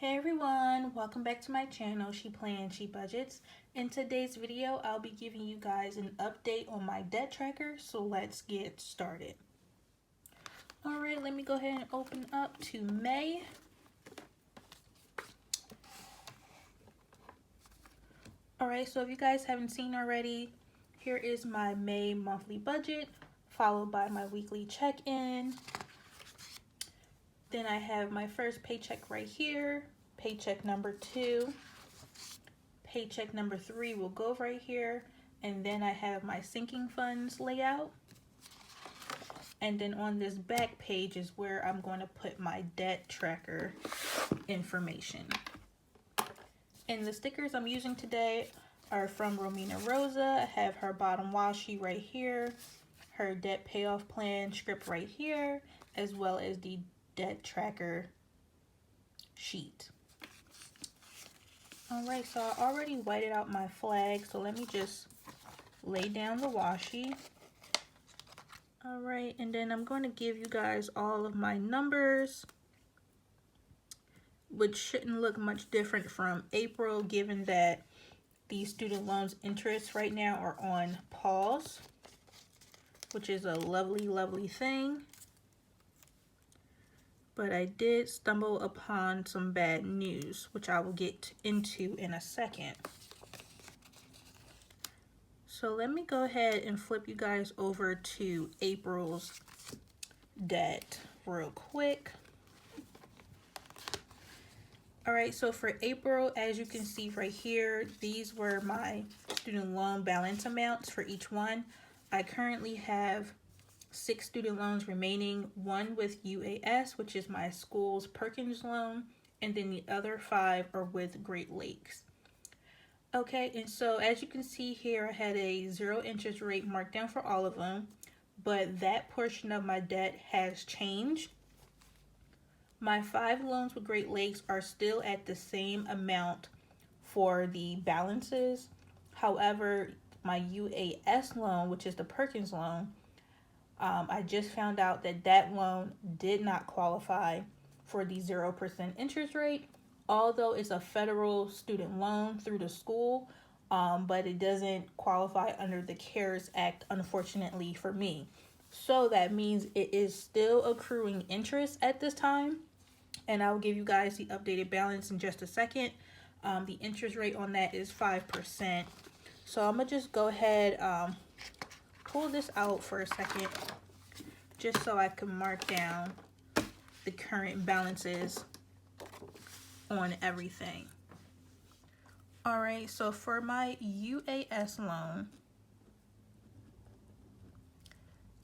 Hey everyone, welcome back to my channel, She Plans, She Budgets. In today's video, I'll be giving you guys an update on my debt tracker, so let's get started. Alright, let me go ahead and open up to May. Alright, so if you guys haven't seen already, here is my May monthly budget, followed by my weekly check-in. Then I have my first paycheck right here, paycheck number 2, paycheck number 3 will go right here, and then I have my sinking funds layout. And then on this back page is where I'm going to put my debt tracker information. And the stickers I'm using today are from Romina Rosa. I have her bottom washi right here, her debt payoff plan script right here, as well as the debt tracker sheet. Alright, so I already whited out my flag, so let me just lay down the washi. Alright, and then I'm going to give you guys all of my numbers, which shouldn't look much different from April, given that the student loans interest right now are on pause, which is a lovely thing. But I did stumble upon some bad news, which I will get into in a second. So let me go ahead and flip you guys over to April's debt real quick. Alright, so for April, as you can see right here, these were my student loan balance amounts for each one. I currently have 6 student loans remaining, one with UAS, which is my school's Perkins loan, and then the other 5 are with Great Lakes. Okay, and so as you can see here, I had a 0 interest rate marked down for all of them, but that portion of my debt has changed. My 5 loans with Great Lakes are still at the same amount for the balances. However, my UAS loan, which is the Perkins loan, I just found out that that loan did not qualify for the 0% interest rate, although it's a federal student loan through the school, but it doesn't qualify under the CARES Act, unfortunately for me. So that means it is still accruing interest at this time, and I'll give you guys the updated balance in just a second. The interest rate on that is 5%. So I'm gonna just go ahead, pull this out for a second, just so I can mark down the current balances on everything. Alright, so for my UAS loan,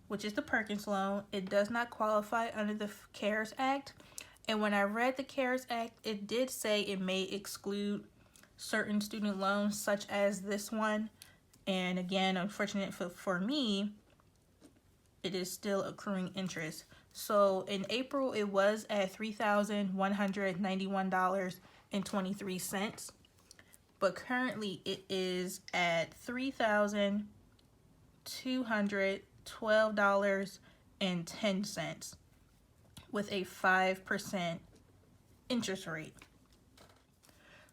which is the Perkins loan, it does not qualify under the CARES Act. And when I read the CARES Act, it did say it may exclude certain student loans, such as this one. And again, unfortunate for me, it is still accruing interest. So in April, it was at $3,191.23. But currently, it is at $3,212.10 with a 5% interest rate.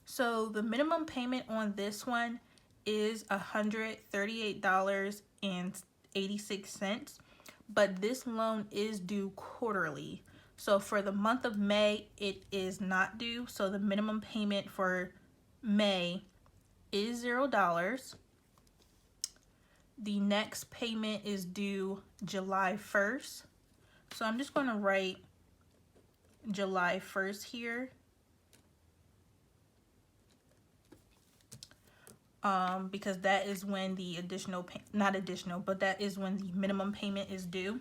So the minimum payment on this one is $138.86, but this loan is due quarterly. So for the month of May, it is not due. So the minimum payment for May is $0. The next payment is due July 1st. So I'm just going to write July 1st here. Because that is when the that is when the minimum payment is due.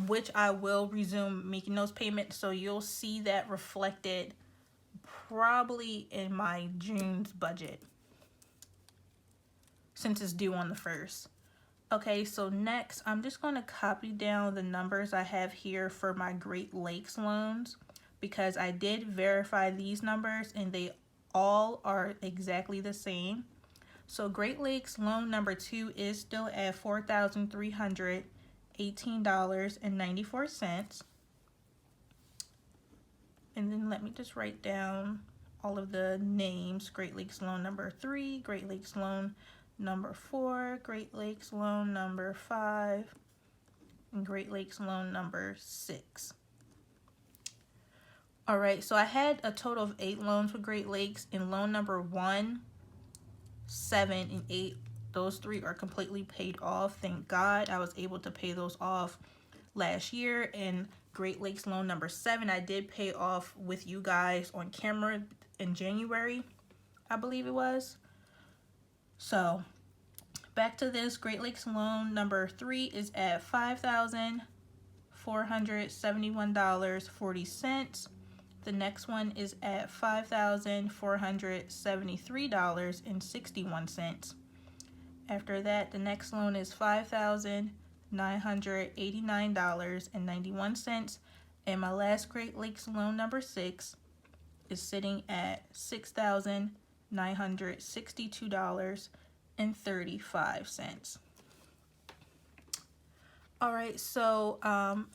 Which I will resume making those payments, so you'll see that reflected probably in my June's budget, since it's due on the 1st. Okay, so next I'm just going to copy down the numbers I have here for my Great Lakes loans, because I did verify these numbers and they all are exactly the same. So Great Lakes loan number 2 is still at $4,318.94. And then let me just write down all of the names. Great Lakes Loan number 3, Great Lakes Loan number 4, Great Lakes Loan number 5, and Great Lakes Loan number 6. All right, so I had a total of 8 loans with Great Lakes. In loan number 1, 7, and 8, those 3 are completely paid off. Thank God I was able to pay those off last year. And Great Lakes loan number 7, I did pay off with you guys on camera in January, I believe it was. So back to this. Great Lakes loan number 3 is at $5,471.40. The next one is at $5,473.61. After that, the next loan is $5,989.91. And my last Great Lakes loan number 6 is sitting at $6,962.35. All right, so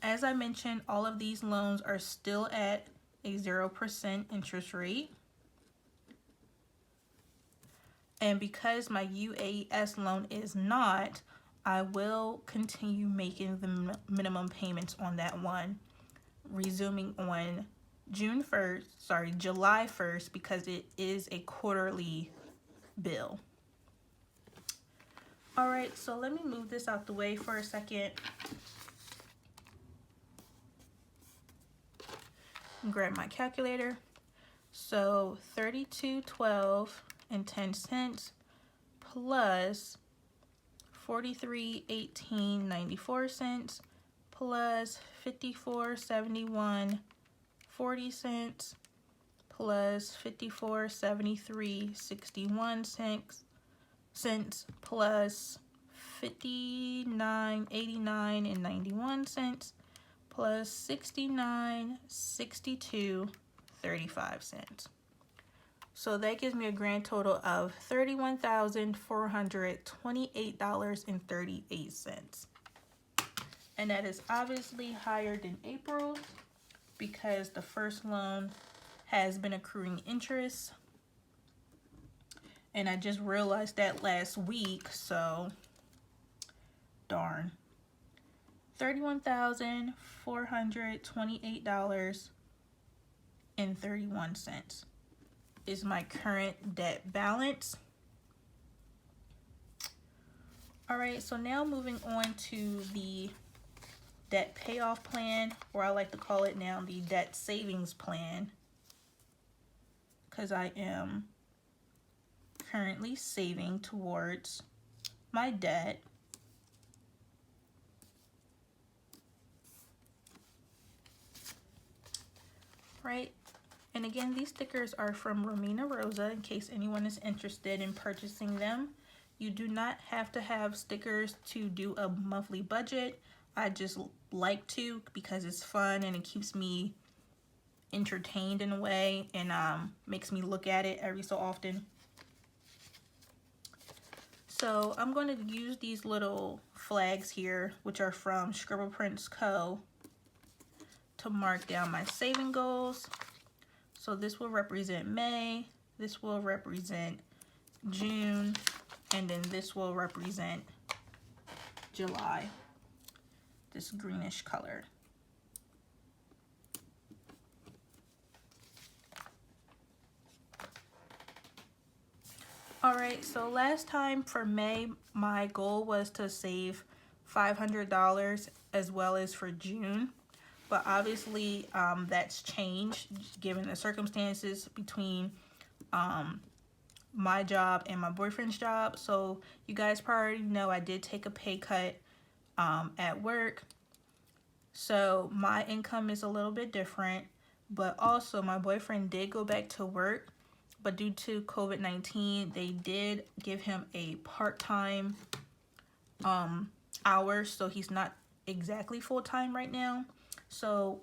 as I mentioned, all of these loans are still at a 0% interest rate. And because my UAS loan is not, I will continue making the minimum payments on that one, resuming on July 1st, because it is a quarterly bill. All right, so let me move this out the way for a second. Grab my calculator. So $32.12.10 plus $43.18.94 plus $54.71.40 plus $54.73.61 plus $59.89.91 plus $69.62.35. So that gives me a grand total of $31,428.38. And that is obviously higher than April because the first loan has been accruing interest. And I just realized that last week, so darn. $31,428.31 is my current debt balance. All right, so now moving on to the debt payoff plan, or I like to call it now the debt savings plan, because I am currently saving towards my debt. Right, and again, these stickers are from Romina Rosa in case anyone is interested in purchasing them. You do not have to have stickers to do a monthly budget. I just like to because it's fun and it keeps me entertained in a way, and makes me look at it every so often. So I'm going to use these little flags here, which are from Scribble Prints Co., to mark down my saving goals. So this will represent May, this will represent June, and then this will represent July, this greenish color. All right, so last time for May, my goal was to save $500 as well as for June. But obviously that's changed given the circumstances between my job and my boyfriend's job. So you guys probably know I did take a pay cut at work. So my income is a little bit different, but also my boyfriend did go back to work. But due to COVID-19, they did give him a part-time hours, so he's not exactly full-time right now. So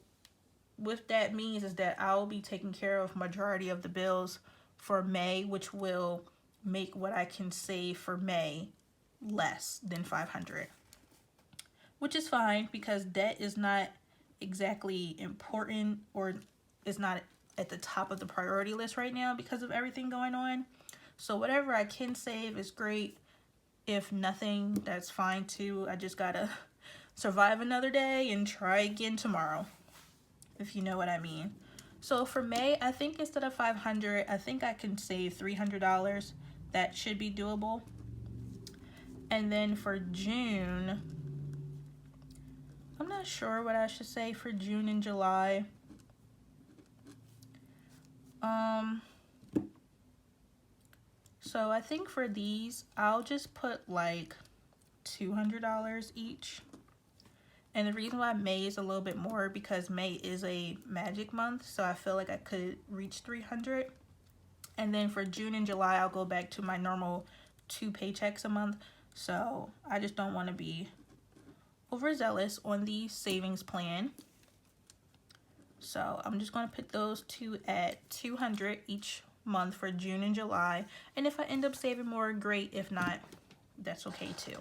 what that means is that I'll be taking care of majority of the bills for May, which will make what I can save for May less than $500, which is fine because debt is not exactly important, or is not at the top of the priority list right now because of everything going on. So whatever I can save is great. If nothing, that's fine too. I just gotta survive another day and try again tomorrow, if you know what I mean. So for May, I think instead of $500, I think I can save $300. That should be doable. And then for June, I'm not sure what I should say for June and July. So I think for these, I'll just put like $200 each. And the reason why May is a little bit more because May is a magic month, so I feel like I could reach 300. And then for June and July, I'll go back to my normal 2 paychecks a month. So I just don't want to be overzealous on the savings plan. So I'm just going to put those two at 200 each month for June and July. And if I end up saving more, great. If not, that's okay too.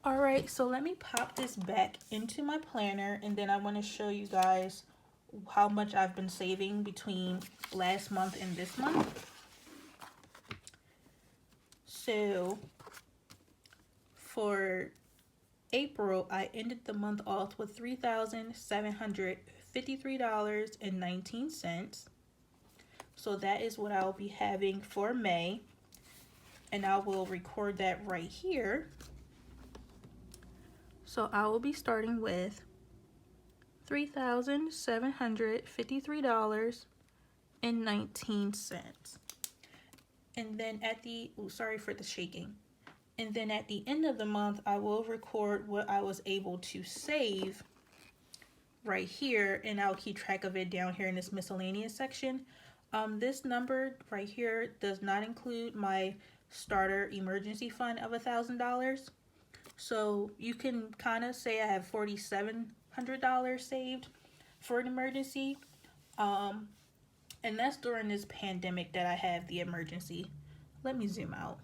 All right, so let me pop this back into my planner, and then I want to show you guys how much I've been saving between last month and this month. So for April, I ended the month off with $3,753.19. So that is what I'll be having for May, and I will record that right here. So I will be starting with $3,753.19. And then at the, sorry for the shaking. And then at the end of the month, I will record what I was able to save right here, and I'll keep track of it down here in this miscellaneous section. This number right here does not include my starter emergency fund of $1,000. So you can kind of say I have $4,700 saved for an emergency. And that's during this pandemic that I have the emergency. Let me zoom out.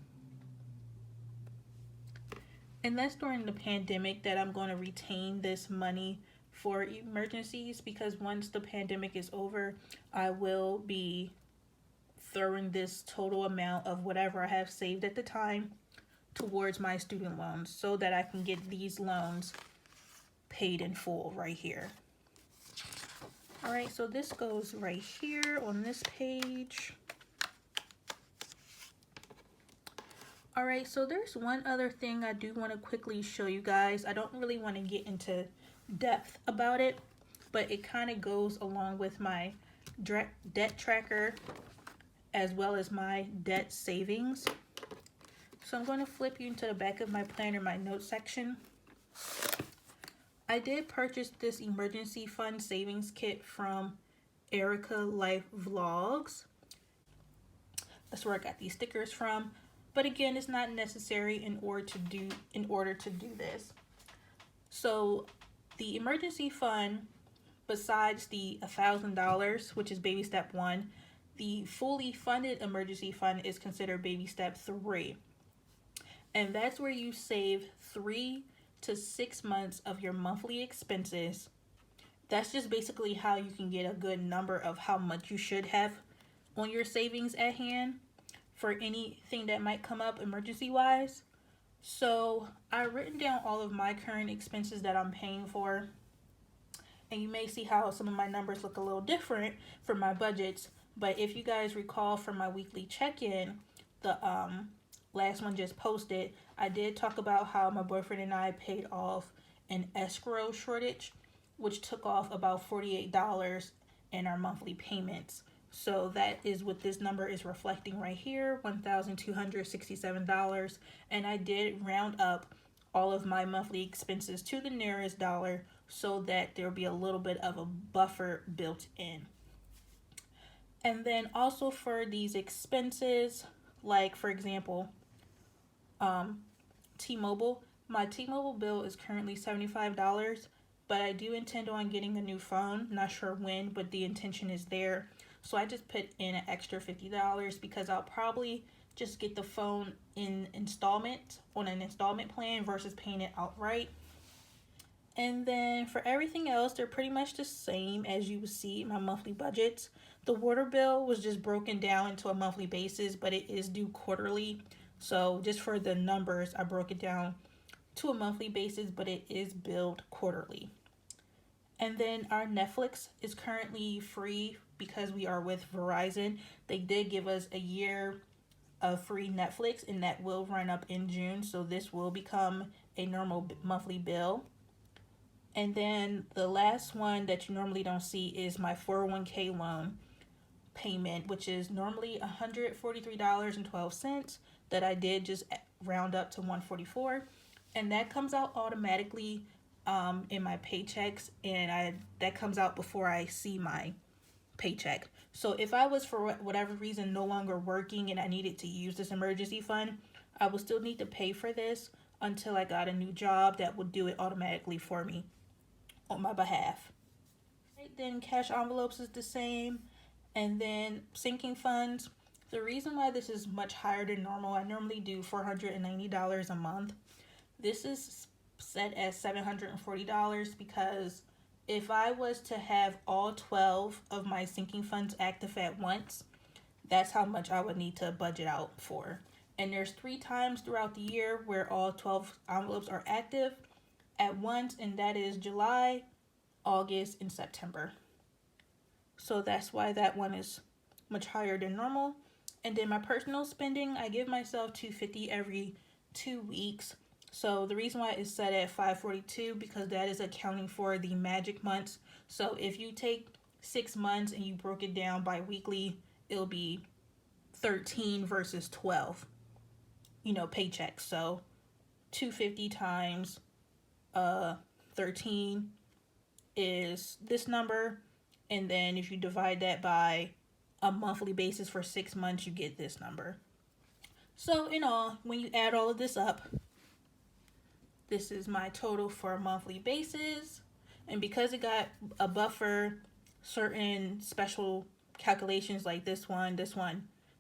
And that's during the pandemic that I'm going to retain this money for emergencies, because once the pandemic is over, I will be throwing this total amount of whatever I have saved at the time towards my student loans so that I can get these loans paid in full right here. All right, so this goes right here on this page. All right, so there's one other thing I do want to quickly show you guys. I don't really want to get into depth about it, but it kind of goes along with my debt tracker as well as my debt savings. So I'm going to flip you into the back of my planner, my notes section. I did purchase this emergency fund savings kit from Erica Life Vlogs. That's where I got these stickers from. But again, it's not necessary in order to do this. So the emergency fund, besides the $1,000, which is baby step 1, the fully funded emergency fund is considered baby step 3. And that's where you save 3 to 6 months of your monthly expenses. That's just basically how you can get a good number of how much you should have on your savings at hand for anything that might come up emergency wise. So I've written down all of my current expenses that I'm paying for, and you may see how some of my numbers look a little different for my budgets. But if you guys recall from my weekly check-in, the last one just posted, I did talk about how my boyfriend and I paid off an escrow shortage, which took off about $48 in our monthly payments. So that is what this number is reflecting right here, $1,267. And I did round up all of my monthly expenses to the nearest dollar so that there'll be a little bit of a buffer built in. And then also for these expenses, like for example, T-Mobile, my T-Mobile bill is currently $75, but I do intend on getting a new phone. Not sure when, but the intention is there. So I just put in an extra $50 because I'll probably just get the phone in installment on an installment plan versus paying it outright. And then for everything else, they're pretty much the same as you would see in my monthly budgets. The water bill was just broken down into a monthly basis, but it is due quarterly. So just for the numbers, I broke it down to a monthly basis, but it is billed quarterly. And then our Netflix is currently free because we are with Verizon. They did give us a year of free Netflix, and that will run up in June. So this will become a normal monthly bill. And then the last one that you normally don't see is my 401k loan payment, which is normally $143.12 that I did just round up to 144, and that comes out automatically in my paychecks, and that comes out before I see my paycheck. So if I was for whatever reason no longer working and I needed to use this emergency fund, I would still need to pay for this until I got a new job that would do it automatically for me on my behalf. Then cash envelopes is the same. And then sinking funds. The reason why this is much higher than normal, I normally do $490 a month. This is set at $740 because if I was to have all 12 of my sinking funds active at once, that's how much I would need to budget out for. And there's 3 times throughout the year where all 12 envelopes are active at once, and that is July, August, and September. So that's why that one is much higher than normal. And then my personal spending, I give myself $250 every 2 weeks. So the reason why it's set at $542 because that is accounting for the magic months. So if you take 6 months and you broke it down by weekly, it'll be 13 versus 12, paychecks. So 250 times 13 is this number, and then if you divide that by a monthly basis for 6 months, you get this number. So in all, when you add all of this up, this is my total for a monthly basis. And because it got a buffer, certain special calculations like this one,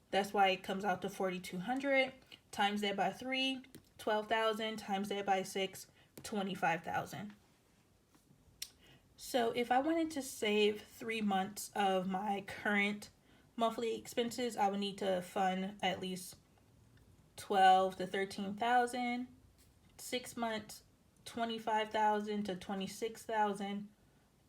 that's why it comes out to 4,200. Times that by 3, 12,000. Times that by 6, 25,000. So if I wanted to save 3 months of my current monthly expenses, I would need to fund at least 12 to 13,000. 6 months, 25,000 to 26,000,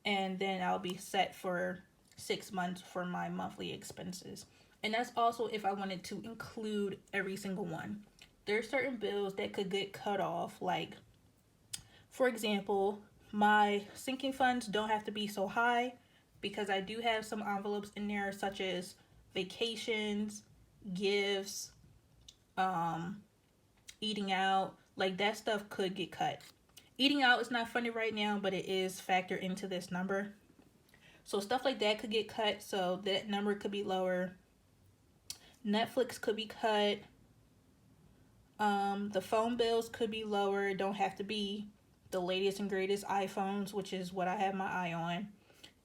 and then I'll be set for 6 months for my monthly expenses. And that's also if I wanted to include every single one. There are certain bills that could get cut off, like, for example, my sinking funds don't have to be so high because I do have some envelopes in there such as vacations, gifts, eating out. Like, that stuff could get cut. Eating out is not funded right now, but it is factored into this number. So stuff like that could get cut, so that number could be lower. Netflix could be cut. The phone bills could be lower. Don't have to be the latest and greatest iPhones, which is what I have my eye on.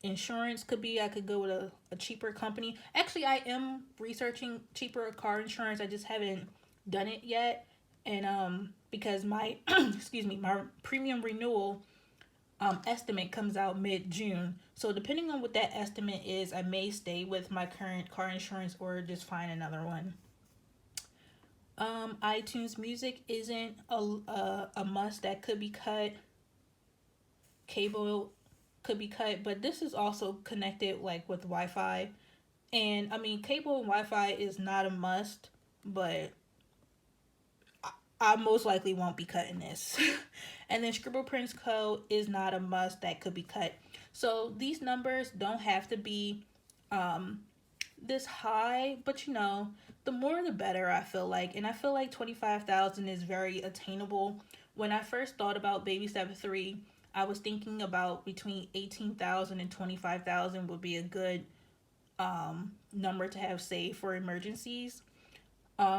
Insurance could be, I could go with a cheaper company. Actually, I am researching cheaper car insurance. I just haven't done it yet. And because my my premium renewal estimate comes out mid-June. So depending on what that estimate is, I may stay with my current car insurance or just find another one. iTunes Music isn't a must. That could be cut. Cable could be cut, but this is also connected like with Wi-Fi. And I mean, cable and Wi-Fi is not a must, but I most likely won't be cutting this. And then Scribble Prints Co. is not a must. That could be cut. So these numbers don't have to be this high, but the more the better, I feel like. And I feel like 25,000 is very attainable. When I first thought about Baby Step 3, I was thinking about between 18,000 and 25,000 would be a good number to have saved for emergencies.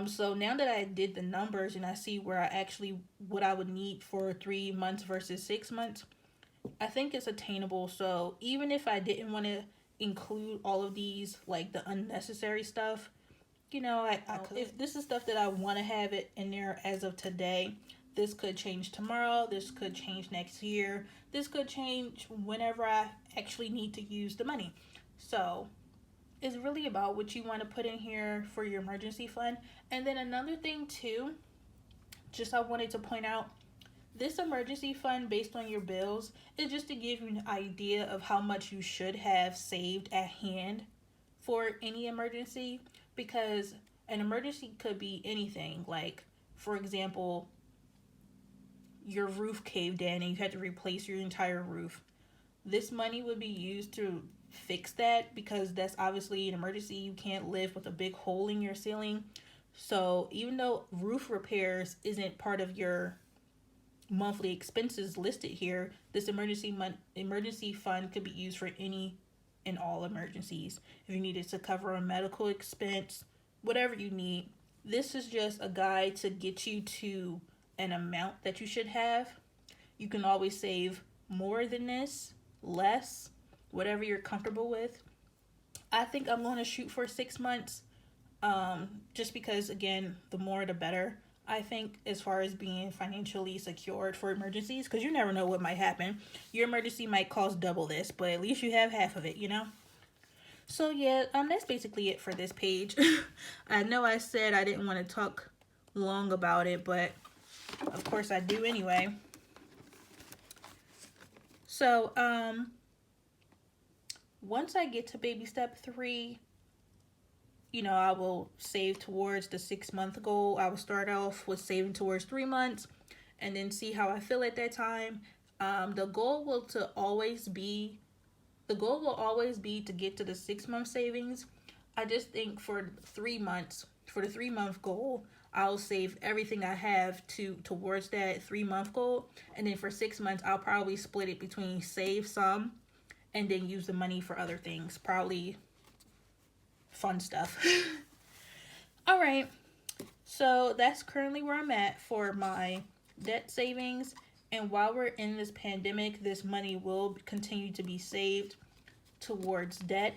So now that I did the numbers and I see what I would need for 3 months versus 6 months, I think it's attainable. So even if I didn't want to include all of these, like the unnecessary stuff, I could. If this is stuff that I want to have it in there as of today, This could change tomorrow. This could change next year. This could change whenever I actually need to use the money. So it's really about what you want to put in here for your emergency fund. And then another thing too, just I wanted to point out, this emergency fund based on your bills is just to give you an idea of how much you should have saved at hand for any emergency, because an emergency could be anything. Like, for example, your roof caved in and you had to replace your entire roof. This money would be used to fix that, because that's obviously an emergency. You can't live with a big hole in your ceiling. So even though roof repairs isn't part of your monthly expenses listed here, this emergency fund could be used for any and all emergencies. If you needed to cover a medical expense, whatever you need, this is just a guide to get you to an amount that you should have. You can always save more than this, less, whatever you're comfortable with. I think I'm going to shoot for 6 months, just because, again, the more the better. I think as far as being financially secured for emergencies, because you never know what might happen. Your emergency might cost double this, but at least you have half of it, you know? So yeah, that's basically it for this page. I know I said I didn't want to talk long about it, but of course I do anyway. So, once I get to baby step 3, I will save towards the 6-month goal. I will start off with saving towards 3 months and then see how I feel at that time. The goal will always be to get to the 6-month savings. I just think for the 3-month goal, I'll save everything I have towards that 3-month goal. And then for 6 months, I'll probably split it between save some and then use the money for other things. Probably fun stuff. All right. So that's currently where I'm at for my debt savings. And while we're in this pandemic, this money will continue to be saved towards debt.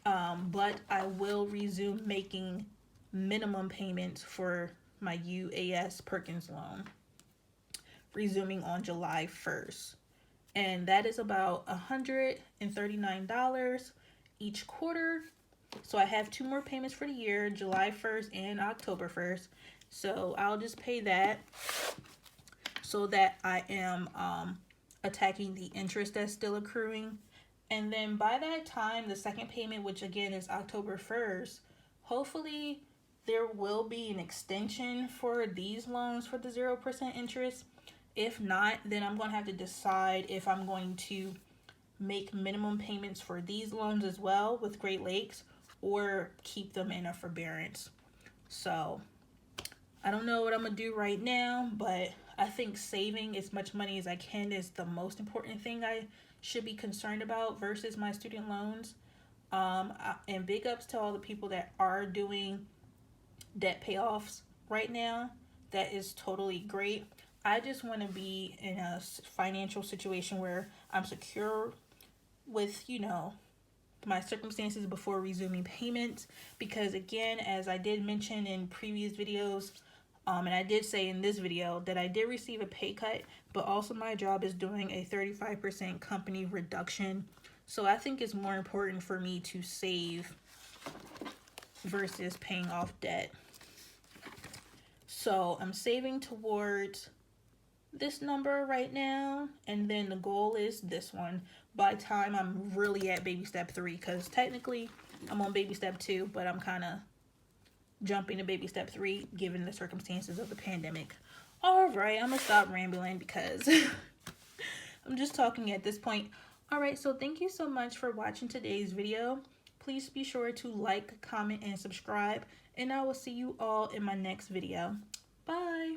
But I will resume making minimum payments for my UAS Perkins loan, resuming on July 1st. And that is about $139 each quarter. So I have 2 more payments for the year, July 1st and October 1st. So I'll just pay that so that I am attacking the interest that's still accruing. And then by that time, the second payment, which again is October 1st, hopefully there will be an extension for these loans for the 0% interest. If not, then I'm going to have to decide if I'm going to make minimum payments for these loans as well with Great Lakes, or keep them in a forbearance. So I don't know what I'm going to do right now, but I think saving as much money as I can is the most important thing I should be concerned about versus my student loans. And big ups to all the people that are doing debt payoffs right now. That is totally great. I just want to be in a financial situation where I'm secure with, my circumstances before resuming payments, because again, as I did mention in previous videos, and I did say in this video that I did receive a pay cut, but also my job is doing a 35% company reduction. So I think it's more important for me to save versus paying off debt. So I'm saving towards this number right now, and then the goal is this one by time I'm really at baby step 3, because technically I'm on baby step 2, but I'm kind of jumping to baby step 3 given the circumstances of the pandemic. All right, I'm gonna stop rambling because I'm just talking at this point. All right, so thank you so much for watching today's video. Please be sure to like, comment, and subscribe, and I will see you all in my next video. Bye.